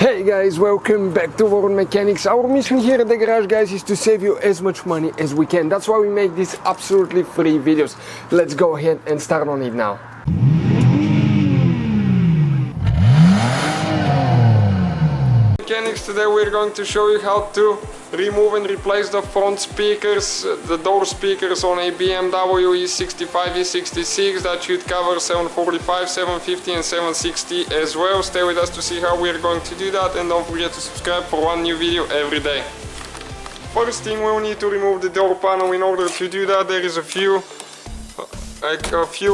Hey guys, welcome back to World Mechanics. Our mission here at the garage, guys, is to save you as much money as we can. That's why we make these absolutely free videos. Let's go ahead and start on it now. Mechanics, today we're going to show you how to remove and replace the front speakers, the door speakers on a BMW 735i 746. That should cover 745, 750 and 760 as well. Stay with us to see how we're going to do that, and don't forget to subscribe for one new video every day. First thing, we'll need to remove the door panel. In order to do that, there is a few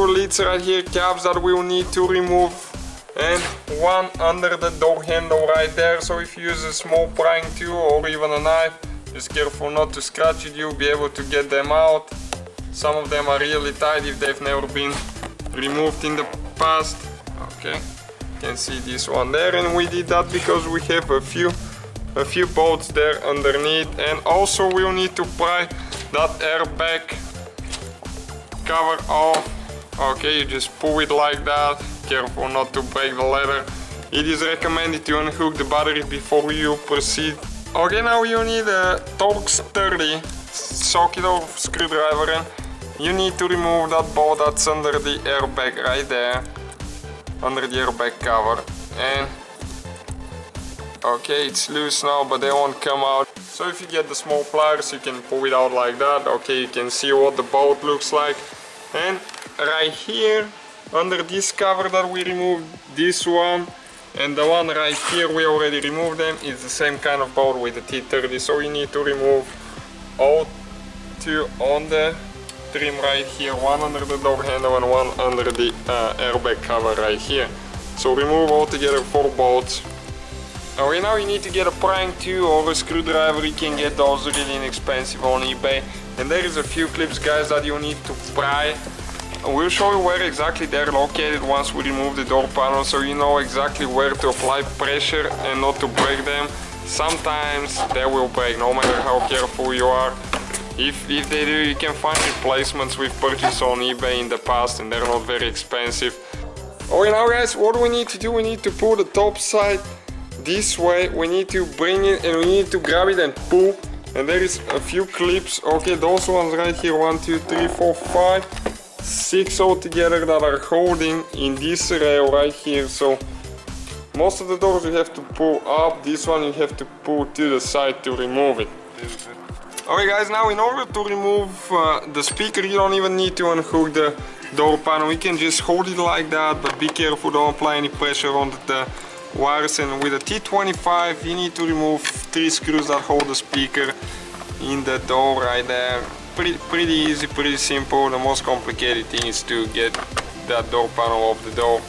lids right here, caps that we'll need to remove, and one under the door handle right there. So if you use a small prying tool or even a knife, just careful not to scratch it, you'll be able to get them out. Some of them are really tight if they've never been removed in the past. Okay, you can see this one there, and we did that because we have a few bolts there underneath. And also we'll need to pry that airbag cover off. Okay, you just pull it like that. Careful not to break the leather. It is recommended to unhook the battery before you proceed. Okay, now you need a Torx 30 socket or screwdriver, and you need to remove that bolt that's under the airbag right there, under the airbag cover. And okay, it's loose now, but they won't come out. So if you get the small pliers, you can pull it out like that. Okay, you can see what the bolt looks like. And right here, under this cover that we removed, this one and the one right here, we already removed them. It's the same kind of bolt with the T30, so you need to remove all two on the trim right here, one under the door handle and one under the airbag cover right here. So remove altogether 4 bolts. Okay, now you need to get a prying tool or a screwdriver. You can get those really inexpensive on eBay, and there is a few clips, guys, that you need to pry. We'll show you where exactly they're located once we remove the door panel, so you know exactly where to apply pressure and not to break them. Sometimes they will break, no matter how careful you are. If they do, you can find replacements we've purchased on eBay in the past, and they're not very expensive. Okay, now guys, what we need to do, we need to pull the top side this way. We need to bring it and we need to grab it and pull. And there is a few clips. Okay, those ones right here, 1, 2, 3, 4, 5, 6 altogether, that are holding in this rail right here. So most of the doors you have to pull up, this one you have to pull to the side to remove it. Okay guys, now in order to remove the speaker, you don't even need to unhook the door panel. You can just hold it like that, but be careful, don't apply any pressure on the wires. And with a T25 you need to remove 3 screws that hold the speaker in the door right there. Pretty easy, pretty simple. The most complicated thing is to get that door panel off the door,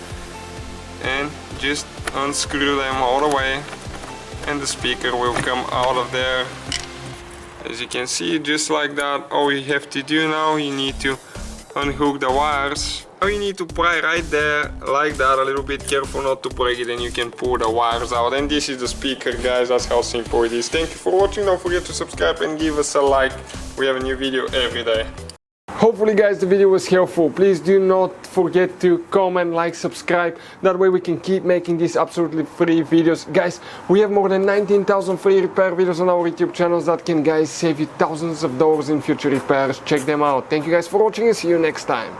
and just unscrew them all the way, and the speaker will come out of there. As you can see, just like that. All you have to do now, you need to unhook the wires. Now you need to pry right there, like that, a little bit. Careful not to break it, and you can pull the wires out. And this is the speaker, guys. That's how simple it is. Thank you for watching. Don't forget to subscribe and give us a like. We have a new video every day. Hopefully, guys, the video was helpful. Please do not forget to comment, like, subscribe. That way we can keep making these absolutely free videos. Guys, we have more than 19,000 free repair videos on our YouTube channels that can, guys, save you thousands of dollars in future repairs. Check them out. Thank you guys for watching, and see you next time.